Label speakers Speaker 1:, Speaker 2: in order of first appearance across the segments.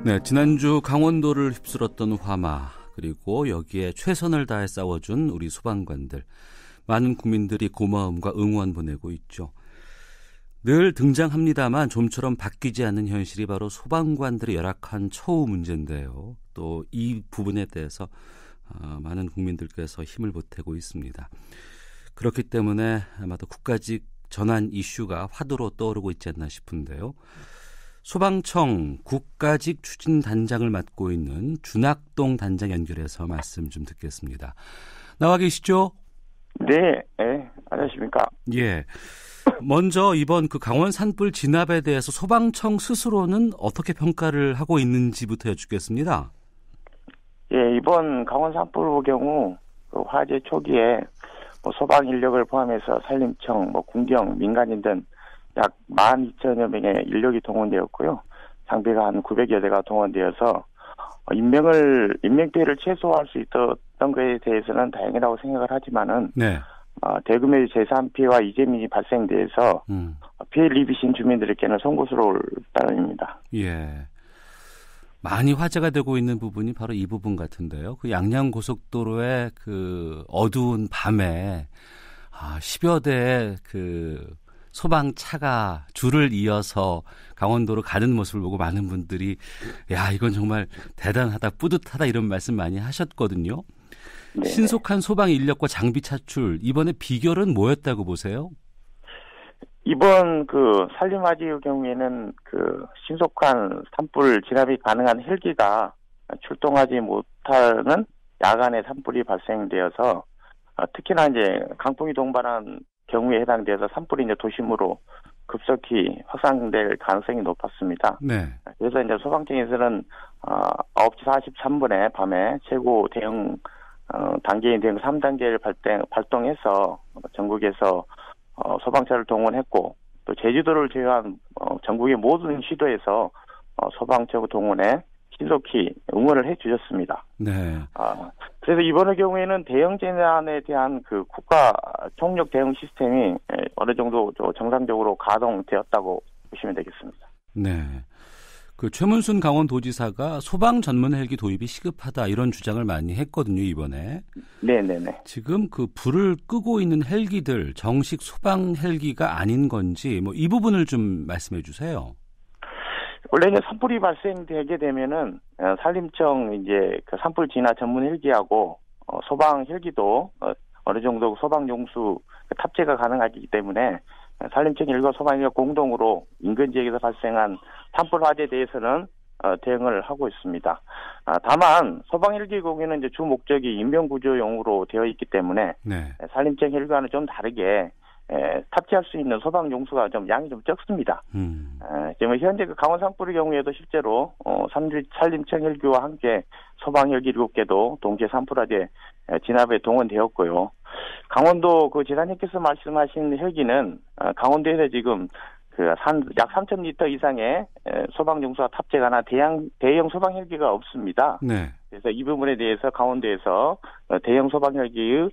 Speaker 1: 네, 지난주 강원도를 휩쓸었던 화마, 그리고 여기에 최선을 다해 싸워준 우리 소방관들, 많은 국민들이 고마움과 응원 보내고 있죠. 늘 등장합니다만 좀처럼 바뀌지 않는 현실이 바로 소방관들의 열악한 처우 문제인데요. 또 이 부분에 대해서 많은 국민들께서 힘을 보태고 있습니다. 그렇기 때문에 아마도 국가직 전환 이슈가 화두로 떠오르고 있지 않나 싶은데요. 소방청 국가직 추진단장을 맡고 있는 준학동 단장 연결해서 말씀 좀 듣겠습니다. 나와 계시죠?
Speaker 2: 네, 안녕하십니까?
Speaker 1: 예. 먼저 이번 그 강원 산불 진압에 대해서 소방청 스스로는 어떻게 평가를 하고 있는지부터 여쭙겠습니다.
Speaker 2: 예, 이번 강원 산불의 경우 그 화재 초기에 소방 인력을 포함해서 산림청, 군경, 민간인 등 약 12,000여 명의 인력이 동원되었고요. 장비가 한 900여 대가 동원되어서 인명 피해를 최소화할 수 있었던 것에 대해서는 다행이라고 생각을 하지만은
Speaker 1: 네.
Speaker 2: 대규모의 재산 피해와 이재민이 발생돼서 피해를 입으신 주민들에게는 송구스러울 따름입니다.
Speaker 1: 예. 많이 화제가 되고 있는 부분이 바로 이 부분 같은데요. 그 양양고속도로의 그 어두운 밤에 10여 대의 그 소방차가 줄을 이어서 강원도로 가는 모습을 보고 많은 분들이 야, 이건 정말 대단하다, 뿌듯하다 이런 말씀 많이 하셨거든요. 네. 신속한 소방 인력과 장비 차출, 이번에 비결은 뭐였다고 보세요?
Speaker 2: 이번 그 산림화재의 경우에는 그 신속한 산불 진압이 가능한 헬기가 출동하지 못하는 야간에 산불이 발생되어서 특히나 이제 강풍이 동반한 경우에 해당돼서 산불이 이제 도심으로 급속히 확산될 가능성이 높았습니다.
Speaker 1: 네.
Speaker 2: 그래서 이제 소방청에서는 9시 43분에 밤에 최고 대응 단계인 대응 3단계를 발동해서 전국에서 소방차를 동원했고, 또 제주도를 제외한 전국의 모든 시도에서 소방차 동원에 신속히 응원을 해주셨습니다.
Speaker 1: 네.
Speaker 2: 그래서 이번의 경우에는 대형 재난에 대한 그 국가 총력 대응 시스템이 어느 정도 정상적으로 가동되었다고 보시면 되겠습니다.
Speaker 1: 네. 그 최문순 강원도지사가 소방 전문 헬기 도입이 시급하다 이런 주장을 많이 했거든요, 이번에.
Speaker 2: 네네네.
Speaker 1: 지금 그 불을 끄고 있는 헬기들 정식 소방 헬기가 아닌 건지 이 부분을 좀 말씀해 주세요.
Speaker 2: 원래 이제 산불이 발생되게 되면은 산림청 이제 그 산불 진화 전문 헬기하고 소방 헬기도 어느 정도 소방 용수 탑재가 가능하기 때문에 산림청 헬기와 소방 헬기가 공동으로 인근 지역에서 발생한 산불 화재에 대해서는 대응을 하고 있습니다. 다만 소방 헬기 경우에는 이제 주 목적이 인명 구조용으로 되어 있기 때문에 네. 산림청 헬기와는 좀 다르게 탑재할 수 있는 소방 용수가 좀 양이 좀 적습니다. 지금 현재 그 강원 산불의 경우에도 실제로 산림청 헬기와 함께 소방 헬기 7개도 동시에 산불 화재 진압에 동원되었고요. 강원도 그 지사님께서 말씀하신 헬기는 강원도에서 지금 약 3,000리터 이상의 소방 용수가 탑재가나 대형 소방 헬기가 없습니다. 네. 그래서 이 부분에 대해서 강원도에서 대형 소방 헬기의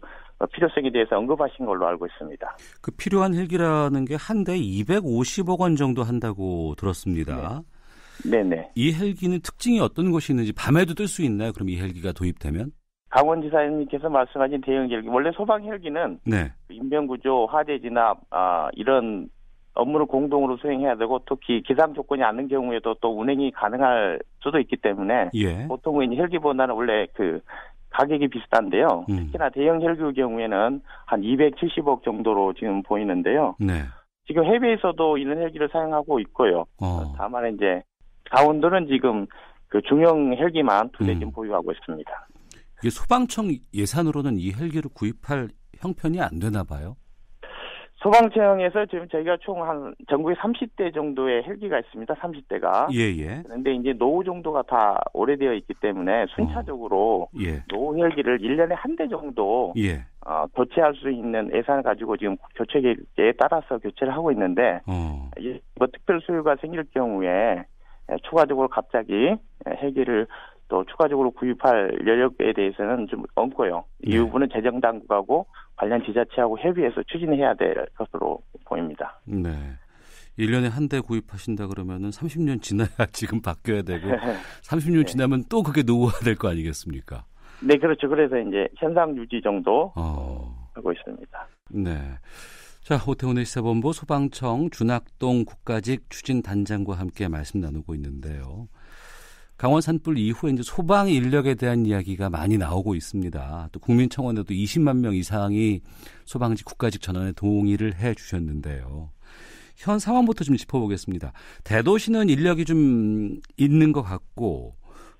Speaker 2: 필요성에 대해서 언급하신 걸로 알고 있습니다.
Speaker 1: 그 필요한 헬기라는 게 한 대에 250억 원 정도 한다고 들었습니다.
Speaker 2: 네. 네네.
Speaker 1: 이 헬기는 특징이 어떤 것이 있는지 밤에도 뜰 수 있나요? 그럼 이 헬기가 도입되면?
Speaker 2: 강원지사님께서 말씀하신 대형 헬기, 원래 소방 헬기는 네. 인명구조, 화재 진압 이런 업무를 공동으로 수행해야 되고 특히 기상 조건이 않는 경우에도 또 운행이 가능할 수도 있기 때문에 예. 보통은 헬기보다는 원래 그 가격이 비슷한데요. 특히나 대형 헬기의 경우에는 한 270억 정도로 지금 보이는데요. 네. 지금 해외에서도 이런 헬기를 사용하고 있고요. 다만 이제 강원도는 지금 그 중형 헬기만 2대 지금 보유하고 있습니다.
Speaker 1: 이게 소방청 예산으로는 이 헬기를 구입할 형편이 안 되나 봐요?
Speaker 2: 소방청에서 지금 저희가 총 한 전국에 30대 정도의 헬기가 있습니다. 30대가.
Speaker 1: 예.
Speaker 2: 그런데 이제 노후 정도가 다 오래되어 있기 때문에 순차적으로
Speaker 1: 예.
Speaker 2: 노후 헬기를 1년에 한 대 정도
Speaker 1: 예.
Speaker 2: 교체할 수 있는 예산을 가지고 지금 교체 계획에 따라서 교체를 하고 있는데 특별 수요가 생길 경우에 추가적으로 갑자기 헬기를 또 추가적으로 구입할 여력에 대해서는 좀 없고요. 이 부분은 재정당국하고 관련 지자체하고 협의해서 추진해야 될 것으로 보입니다.
Speaker 1: 네. 1년에 한 대 구입하신다 그러면은 30년 지나야 지금 바뀌어야 되고 30년
Speaker 2: 네.
Speaker 1: 지나면 또 그게 노후화 될 거 아니겠습니까?
Speaker 2: 네, 그렇죠. 그래서 이제 현상 유지 정도 하고 있습니다.
Speaker 1: 네. 자, 오태훈의 시사본부 소방청 준학동 국가직 추진단장과 함께 말씀 나누고 있는데요. 강원 산불 이후에 이제 소방 인력에 대한 이야기가 많이 나오고 있습니다. 또 국민청원에도 20만 명 이상이 소방직 국가직 전환에 동의를 해 주셨는데요. 현 상황부터 좀 짚어보겠습니다. 대도시는 인력이 좀 있는 것 같고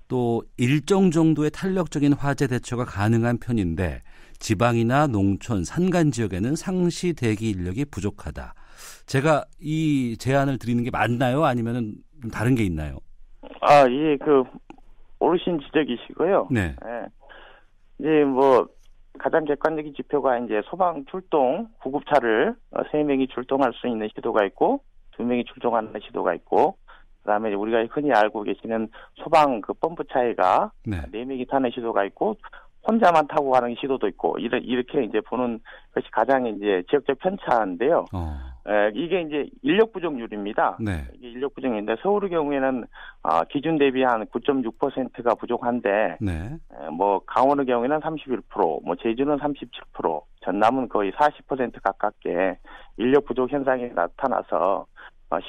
Speaker 1: 또 일정 정도의 탄력적인 화재 대처가 가능한 편인데 지방이나 농촌, 산간 지역에는 상시 대기 인력이 부족하다. 제가 이 제안을 드리는 게 맞나요? 아니면 다른 게 있나요?
Speaker 2: 예, 오르신 지적이시고요.
Speaker 1: 네.
Speaker 2: 예. 이제 가장 객관적인 지표가 이제 소방 출동 구급차를 3명이 출동할 수 있는 시도가 있고 2명이 출동하는 시도가 있고 그다음에 우리가 흔히 알고 계시는 소방 펌프차가
Speaker 1: 네.
Speaker 2: 4명이 타는 시도가 있고 혼자만 타고 가는 시도도 있고 이렇게 이제 보는 것이 가장 이제 지역적 편차인데요. 이게 이제 인력 부족률입니다.
Speaker 1: 네.
Speaker 2: 이게 인력 부족인데 서울의 경우에는 기준 대비 한 9.6%가 부족한데
Speaker 1: 네.
Speaker 2: 강원의 경우에는 31%, 제주는 37%, 전남은 거의 40% 가깝게 인력 부족 현상이 나타나서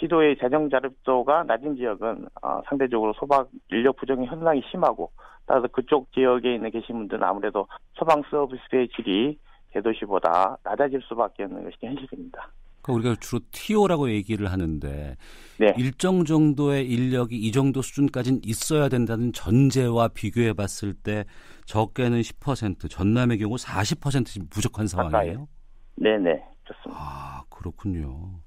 Speaker 2: 시도의 재정 자립도가 낮은 지역은 상대적으로 소방 인력 부족 현상이 심하고 따라서 그쪽 지역에 있는 계신 분들은 아무래도 소방 서비스의 질이 대도시보다 낮아질 수밖에 없는 것이 현실입니다.
Speaker 1: 우리가 주로 TO라고 얘기를 하는데
Speaker 2: 네.
Speaker 1: 일정 정도의 인력이 이 정도 수준까지는 있어야 된다는 전제와 비교해 봤을 때 적게는 10%, 전남의 경우 40% 부족한 상황이에요?
Speaker 2: 네네, 그렇습니다.
Speaker 1: 그렇군요.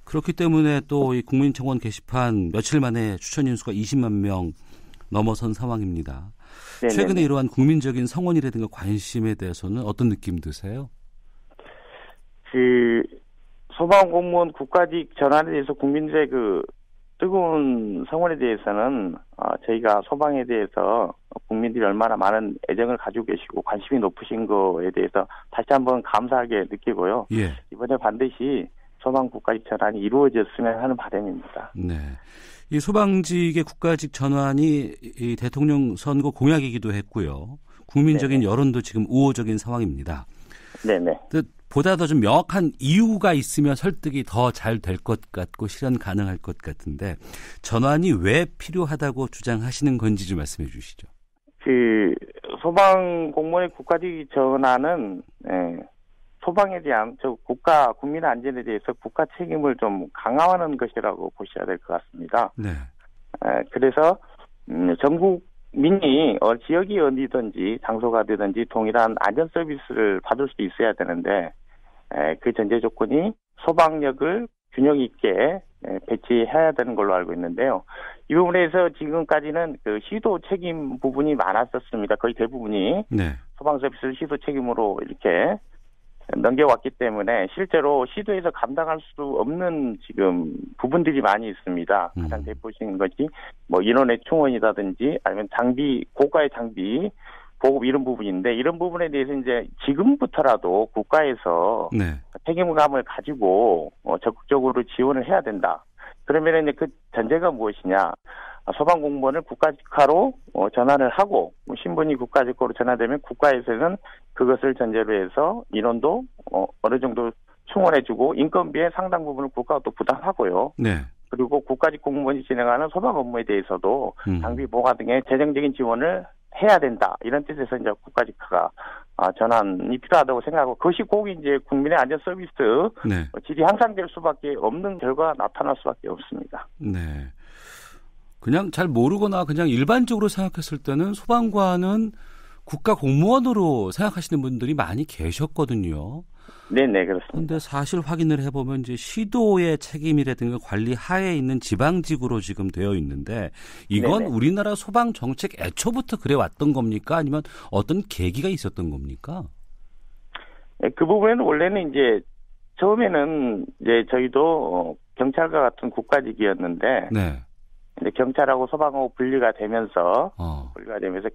Speaker 1: 그렇기 때문에 또 이 국민청원 게시판 며칠 만에 추천 인수가 20만 명 넘어선 상황입니다. 네네네. 최근에 이러한 국민적인 성원이라든가 관심에 대해서는 어떤 느낌 드세요?
Speaker 2: 소방공무원 국가직 전환에 대해서 국민들의 뜨거운 성원에 대해서는 저희가 소방에 대해서 국민들이 얼마나 많은 애정을 가지고 계시고 관심이 높으신 거에 대해서 다시 한번 감사하게 느끼고요.
Speaker 1: 예.
Speaker 2: 이번에 반드시 소방 국가직 전환이 이루어졌으면 하는 바람입니다.
Speaker 1: 네. 이 소방직의 국가직 전환이 이 대통령 선거 공약이기도 했고요. 국민적인 네네. 여론도 지금 우호적인 상황입니다.
Speaker 2: 네네.
Speaker 1: 보다 더 좀 명확한 이유가 있으면 설득이 더 잘 될 것 같고 실현 가능할 것 같은데 전환이 왜 필요하다고 주장하시는 건지 좀 말씀해 주시죠.
Speaker 2: 소방 공무원의 국가직 전환은 소방에 대한 국민 안전에 대해서 국가 책임을 좀 강화하는 것이라고 보셔야 될 것 같습니다.
Speaker 1: 네.
Speaker 2: 그래서 전국민이 지역이 어디든지 장소가 되든지 동일한 안전 서비스를 받을 수 있어야 되는데 그 전제 조건이 소방력을 균형 있게 배치해야 되는 걸로 알고 있는데요. 이 부분에서 지금까지는 시도 책임 부분이 많았었습니다. 거의 대부분이
Speaker 1: 네. 소방
Speaker 2: 서비스를 시도 책임으로 이렇게 넘겨왔기 때문에 실제로 시도에서 감당할 수 없는 지금 부분들이 많이 있습니다. 가장 대표적인 것이 인원의 충원이라든지 아니면 고가의 장비 보급 이런 부분인데 이런 부분에 대해서 이제 지금부터라도 국가에서
Speaker 1: 네.
Speaker 2: 책임감을 가지고 적극적으로 지원을 해야 된다. 그러면 이제 그 전제가 무엇이냐? 소방 공무원을 국가직화로 전환을 하고 신분이 국가직화로 전환되면 국가에서는 그것을 전제로 해서 인원도 어느 정도 충원해주고 인건비의 상당 부분을 국가가 또 부담하고요.
Speaker 1: 네.
Speaker 2: 그리고 국가직 공무원이 진행하는 소방 업무에 대해서도 장비 보강 등의 재정적인 지원을 해야 된다. 이런 뜻에서 이제 국가직화가 전환이 필요하다고 생각하고 그것이 꼭 이제 국민의 안전 서비스
Speaker 1: 네.
Speaker 2: 질이 향상될 수밖에 없는 결과가 나타날 수밖에 없습니다.
Speaker 1: 네. 그냥 잘 모르거나 그냥 일반적으로 생각했을 때는 소방관은 국가 공무원으로 생각하시는 분들이 많이 계셨거든요.
Speaker 2: 네네, 그렇습니다.
Speaker 1: 그런데 사실 확인을 해보면 이제 시도의 책임이라든가 관리 하에 있는 지방직으로 지금 되어 있는데 이건 네네. 우리나라 소방 정책 애초부터 그래 왔던 겁니까? 아니면 어떤 계기가 있었던 겁니까?
Speaker 2: 네, 그 부분에는 원래는 이제 처음에는 이제 저희도 경찰과 같은 국가직이었는데. 네. 근데 경찰하고 소방하고 분리가 되면서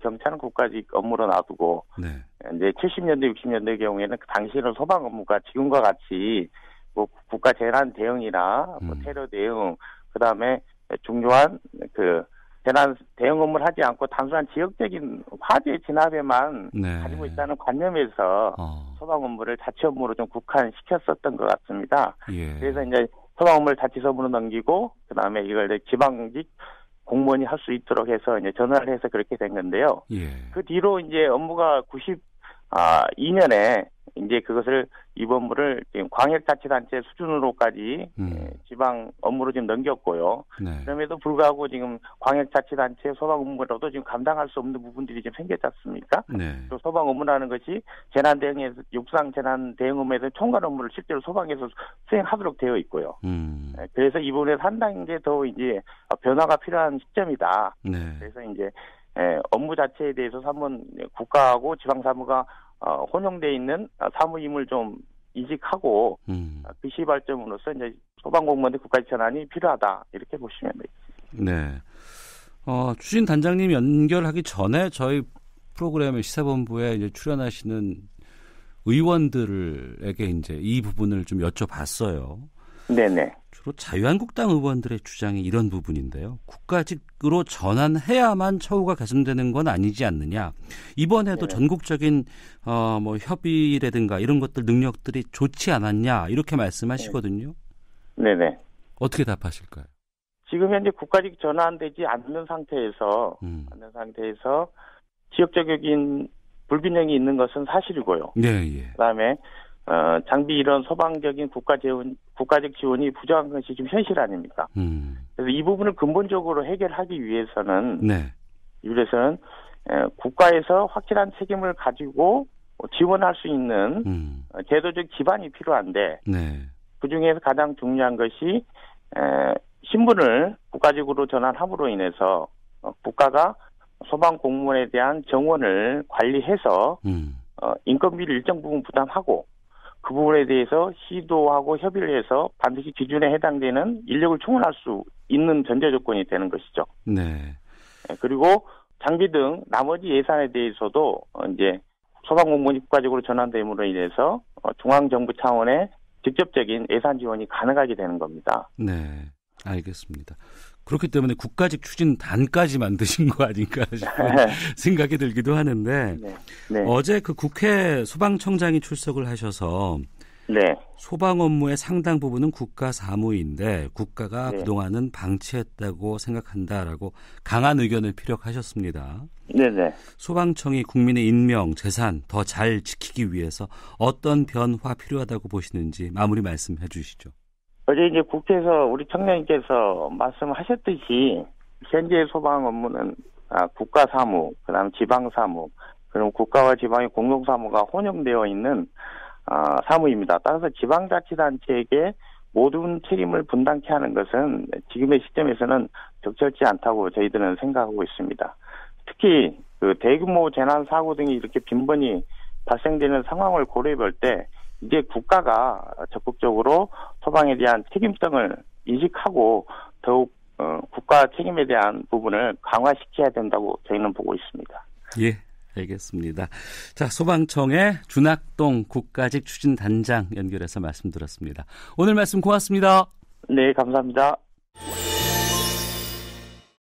Speaker 2: 경찰은 국가직 업무로 놔두고 네. 이제 70년대, 60년대 경우에는 그 당시에는 소방 업무가 지금과 같이 뭐 국가 재난 대응이나 뭐 테러 대응, 그다음에 중요한 그 재난 대응 업무를 하지 않고 단순한 지역적인 화재 진압에만
Speaker 1: 네.
Speaker 2: 가지고 있다는 관념에서 소방 업무를 자치 업무로 좀 국한시켰었던 것 같습니다.
Speaker 1: 예.
Speaker 2: 그래서 이제 소방 업무를 자치서부로 넘기고 그다음에 이걸 이제 지방직 공무원이 할 수 있도록 해서 이제 전환을 해서 그렇게 된 건데요.
Speaker 1: 예.
Speaker 2: 그 뒤로 이제 업무가 92년에 이제 그것을 이 업무를 지금 광역자치단체 수준으로까지 지방 업무로 지금 넘겼고요.
Speaker 1: 네.
Speaker 2: 그럼에도 불구하고 지금 광역자치단체 소방 업무로도 지금 감당할 수 없는 부분들이 좀 생겼지 않습니까?
Speaker 1: 네. 또
Speaker 2: 소방 업무라는 것이 재난 대응에서 육상 재난 대응 업무에서 총괄 업무를 실제로 소방에서 수행하도록 되어 있고요. 그래서 이 부분에서 한 단계 더 이제 변화가 필요한 시점이다.
Speaker 1: 네.
Speaker 2: 그래서 이제 업무 자체에 대해서 한번 국가하고 지방사무가 혼용돼 있는 사무임을 좀 이직하고 그 시발점으로서 이제 소방공무원의 국가 전환이 필요하다 이렇게 보시면 되겠습니다.
Speaker 1: 네. 추진 단장님 연결하기 전에 저희 프로그램의 시사본부에 이제 출연하시는 의원들에게 이제 이 부분을 좀 여쭤봤어요. 네네. 주로 자유한국당 의원들의 주장이 이런 부분인데요. 국가직으로 전환해야만 처우가 개선되는 건 아니지 않느냐. 이번에도 네네. 전국적인 뭐 협의라든가 이런 것들 능력들이 좋지 않았냐 이렇게 말씀하시거든요. 네네. 어떻게 답하실까요?
Speaker 2: 지금 현재 국가직 전환되지 않는 상태에서 지역적인 불균형이 있는 것은 사실이고요.
Speaker 1: 네. 예.
Speaker 2: 그다음에 장비 이런 소방적인 국가적 지원이 부족한 것이 지금 현실 아닙니까? 그래서 이 부분을 근본적으로 해결하기 위해서는,
Speaker 1: 네.
Speaker 2: 국가에서 확실한 책임을 가지고 지원할 수 있는 제도적 기반이 필요한데,
Speaker 1: 네.
Speaker 2: 그 중에서 가장 중요한 것이 신분을 국가직으로 전환함으로 인해서 국가가 소방 공무원에 대한 정원을 관리해서 인건비를 일정 부분 부담하고 그 부분에 대해서 시도하고 협의를 해서 반드시 기준에 해당되는 인력을 충원할 수 있는 전제 조건이 되는 것이죠.
Speaker 1: 네.
Speaker 2: 그리고 장비 등 나머지 예산에 대해서도 이제 소방공무원이 국가적으로 전환됨으로 인해서 중앙정부 차원의 직접적인 예산 지원이 가능하게 되는 겁니다.
Speaker 1: 네, 알겠습니다. 그렇기 때문에 국가직 추진단까지 만드신 거 아닌가 싶은 생각이 들기도 하는데 네. 어제 그 국회 소방청장이 출석을 하셔서 네. 소방 업무의 상당 부분은 국가 사무인데 국가가 네. 그동안은 방치했다고 생각한다라고 강한 의견을 피력하셨습니다. 네네. 소방청이 국민의 인명, 재산 더 잘 지키기 위해서 어떤 변화 필요하다고 보시는지 마무리 말씀해 주시죠.
Speaker 2: 어제 이제 국회에서 우리 청장님께서 말씀하셨듯이 현재 소방 업무는 국가 사무, 그다음 지방 사무, 그리고 국가와 지방의 공동 사무가 혼용되어 있는 사무입니다. 따라서 지방자치단체에게 모든 책임을 분담케 하는 것은 지금의 시점에서는 적절치 않다고 저희들은 생각하고 있습니다. 특히 그 대규모 재난 사고 등이 이렇게 빈번히 발생되는 상황을 고려해 볼 때 이제 국가가 적극적으로 소방에 대한 책임성을 인식하고 더욱 국가 책임에 대한 부분을 강화시켜야 된다고 저희는 보고 있습니다.
Speaker 1: 예, 알겠습니다. 자, 소방청의 준학동 국가직 추진단장 연결해서 말씀 들었습니다. 오늘 말씀 고맙습니다.
Speaker 2: 네, 감사합니다.